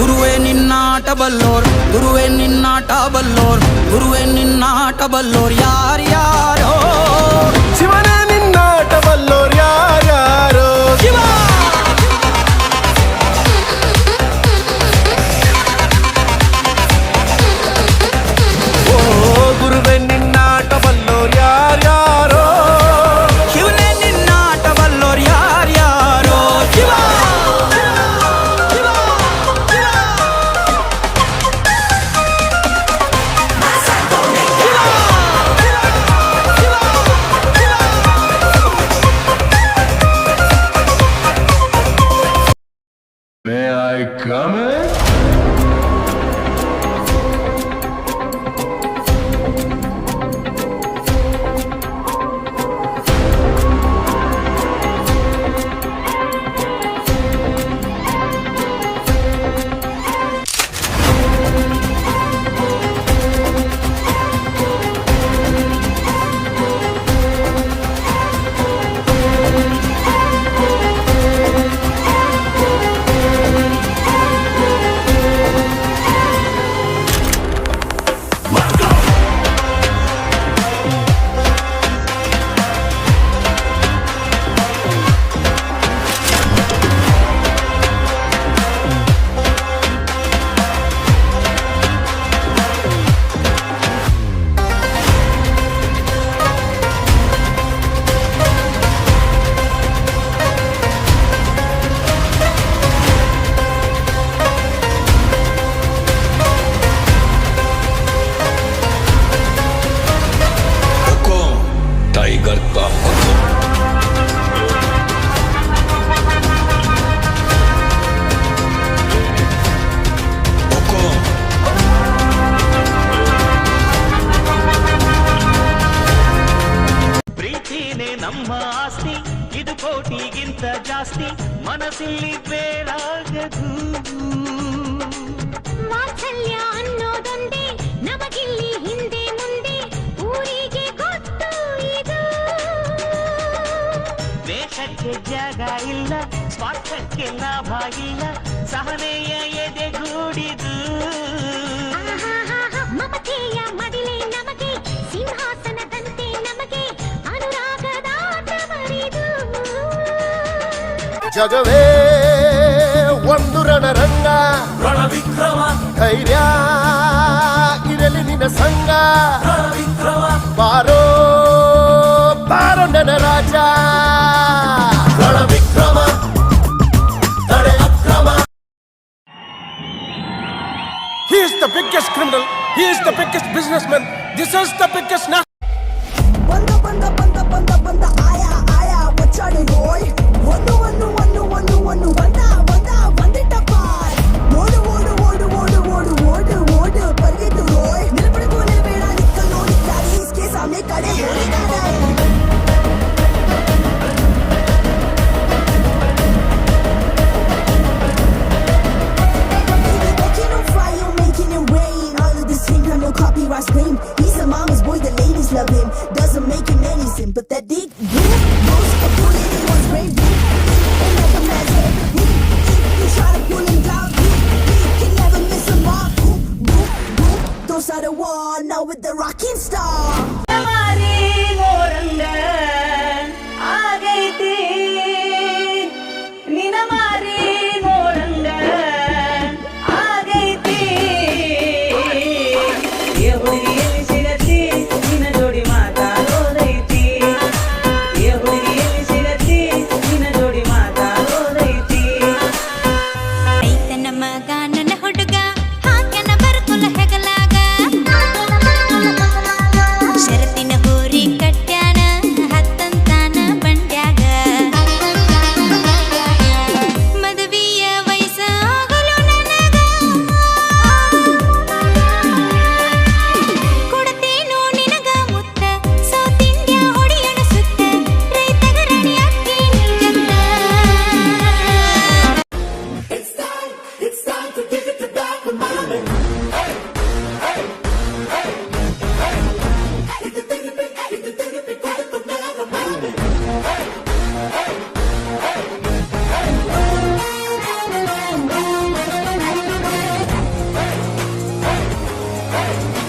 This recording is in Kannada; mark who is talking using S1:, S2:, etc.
S1: ಗುರುವೇ ನಿನ್ನಾಟ ಬಲ್ಲೋರ್, ಗುರುವೇ ನಿನ್ನಾಟ ಬಲ್ಲೋರ್, ಗುರುವೇ ನಿನ್ನಾಟ ಬಲ್ಲೋರ್ ಯಾರ್ಯಾರೋ.
S2: ಶಿವನೇ ನಿನ್ನಾಟ ಬಲ್ಲೋರ್ ಯಾರ್ಯಾರೋ. ಶಿವ ಗುರುವೇ ನಿನ್ನಾಟ ಬಲ್ಲೋರ್ ಯಾರ್ಯಾರೋ.
S1: ಶಿವನೇ ನಿನ್ನಾಟ ಬಲ್ಲೋರ್ ಯಾರ್ಯಾರೋ. Shiva
S2: May I come in?
S3: Tiger का हुक्म.
S4: ಪ್ರೀತಿನೇ ನಮ್ಮ ಆಸ್ತಿ, ಇದು ಕೋಟಿಗಿಂತ ಜಾಸ್ತಿ, ಮನಸ್ಸಲ್ಲಿ ಬೇರಾಗದು.
S5: ವಾತ್ಸಲ್ಯ ಅನ್ನೋದೊಂದೇ ನಮಗಿಲ್ಲಿ ಹಿಂದೆ ಮುಂದೆ ಊರಿಗೆ ಗೊತ್ತು ಇದು.
S4: ದೇಶಕ್ಕೆ ಜಾಗ ಇಲ್ಲ, ಸ್ವಾರ್ಥಕ್ಕೆ ಲಾಭ ಇಲ್ಲ, ಸಹನೆಯ ಎದೆಗೂಡಿದು.
S5: ಮಮತೆಯ ಮಡಿಲೆ ನಮಗೆ, ಸಿಂಹಾಸನದಂತೆ ನಮಗೆ ಅನುರಾಗದ ತವರಿದು.
S2: ಜಗವೇ ಒಂದು ರಣರಂಗ,
S4: ರಣವಿಕ್ರಮ
S2: ಧೈರ್ಯ ಇರಲಿ ನಿನ್ನ ಸಂಗ.
S4: ರಣವಿಕ್ರಮ
S2: ಬಾರೋ ಬಾರೋ ನನ್ನ ರಾಜ. ರಣವಿಕ್ರಮ ತಡೆ ಅಕ್ರಮ. He is the biggest criminal. He is the biggest businessman. This is the biggest.
S6: ಬಂದ ಬಂದ ಬಂದ ಬಂದ ಬಂದ ಆಯಾ ಆಯಾ ಬಚ್ಚಾಡಿ ಹೋಯ್. ಒಂದು ಒಂದು ಒಂದು ಒಂದು ಒಂದು ಬಂದ ಬಂದ ಬಂದಿಟ್ಟಪ್ಪ. ಓಡು ಓಡು ಓಡು ಓಡು ಓಡು ಓಡು ಓಡು ಪರಿಗೆದ್ದು ರೋಯ್. ನಿಲ್ಬಿಡ್ಕೋ ನಿಲ್ಬೇಡ ನಿಕ್ಕಲ್ ನೋಡಿ ಗಾಡಿ ಇಸ್ಕೆ ಸಾಮನೆ ಕಡೆ ಹೋಗಿದ್ದಾರೆ. Making him fire, making him rain. All of this hate, no copyright scream. He's a mama's boy, the ladies love him. Doesn't make him any sin, but that dick boom, goes a bullet in one's brain. And like a man's head, you try to pull him down, he can never miss a mark. Boom, boom, boom, those are the wall, now with the rocking star.
S2: Hey!